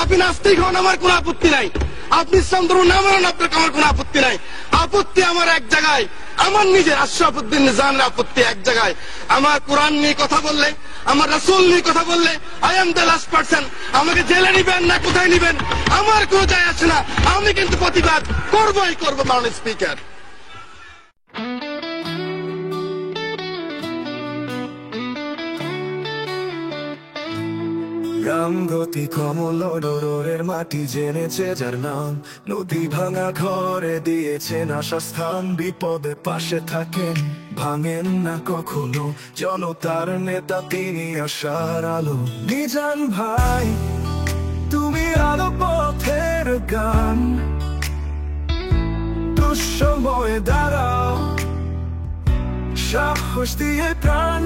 আপনি নাস্তিক হন, আমার কোনো আপত্তি নাই। আপনি ইসলাম ধর্ম না মানেন, আপনার আমার কোনো আপত্তি নাই। আপত্তি আমার এক জায়গায়, আমার নিজের আশরাফুদ্দিন নিজামের আপত্তি এক জায়গায়। আমার কোরআন নিয়ে কথা বললে, আমার রাসূল নিয়ে কথা বললে, I am the last person. আমাকে জেলে নিবেন না কোথায় নিবেন আমার কোনো যায় আসে না। আমি কিন্তু প্রতিবাদ করবই করবো, মাননীয় স্পিকার। গ্রাম গতি কমল ডোরের মাটি জেনেছে যার নাম, নদী ভাঙা ঘরে দিয়েছেন আশাস্থান। বিপদে পাশে থাকেন, ভাঙেন না কখনো, জনতার নেতা তিনি আশার আলো। নিজান ভাই তুমি আলো পথের গান, দুঃসময়ে দাঁড়াও সাহস দিয়ে প্রাণ।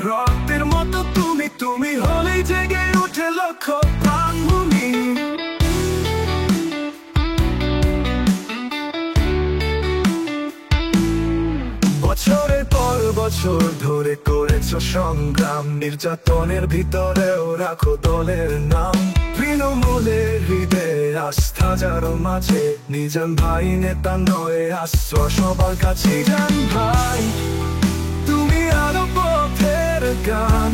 রক্তের মতো তুমি, তুমি হলেই জেগে উঠে লক্ষ প্রাণভূমি। বছরের পর বছর ধরে করেছ সংগ্রাম, নির্যাতনের ভিতরেও রাখো দলের নাম। তৃণমূলের হৃদয়ে আস্থা যার মাঝে, নিজান ভাই নেতা নয় আশ্রয় সবার কাছে। নিজান ভাই তুমি আলো পথের গান,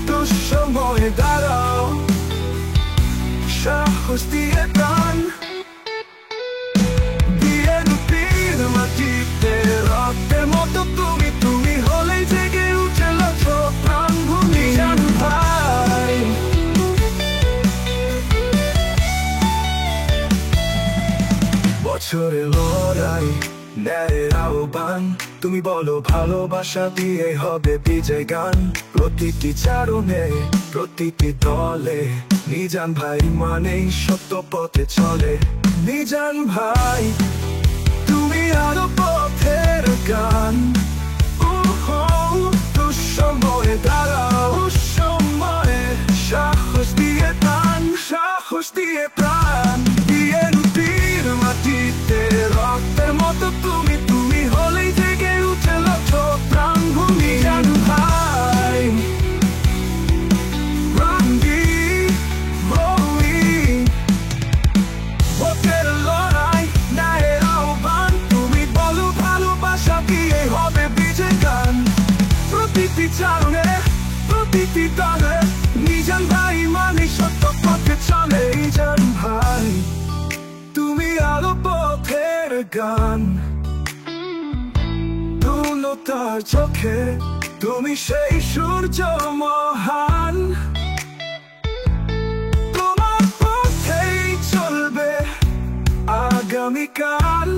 দুঃসময়ে দাঁড়াও সাহস দিয়ে প্রাণ। বিএনপির মাটিতে রক্তের মতো তুমি, তুমি হলেই জেগে উঠে লক্ষ প্রাণভূমি। নিজান ভাই বছরের লড়াই, ন্যায়ের আহ্বান, তুমি বলো ভালোবাসা দিয়ে হবে বিজয় গান। প্রতিটি চারণে প্রতিটি দলে নিজান ভাই মানেই সত্য পথে চলে। নিজান ভাই তুমি আলো পথের গান, দুঃসময়ে দাঁড়াও, দুঃসময়ে সাহস দিয়ে প্রাণ, সাহস দিয়ে প্রাণ। বিএনপির মাটিতে রক্তের মতো তুমি, তুমি হলেই জেগে উঠে লক্ষ প্রাণভূমি। নিজান ভাই রঙ্গি বলি ভোটের লড়াই, ন্যায়ের আহ্বান, তুমি বলো ভালোবাসা দিয়ে হবে বিজয় গান। প্রতিটি চারণে প্রতিটি দলে নিজান ভাই মানে সত্য পথে চলে। নিজান ভাই তুমি আলো পথের গান, পূর্ণতার চোখে তুমি সেই সূর্য মহান। তোমার পথেই চলবে আগামীকাল,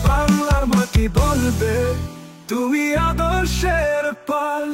বাংলার মাটি বলবে তুমি আদর্শের পাল।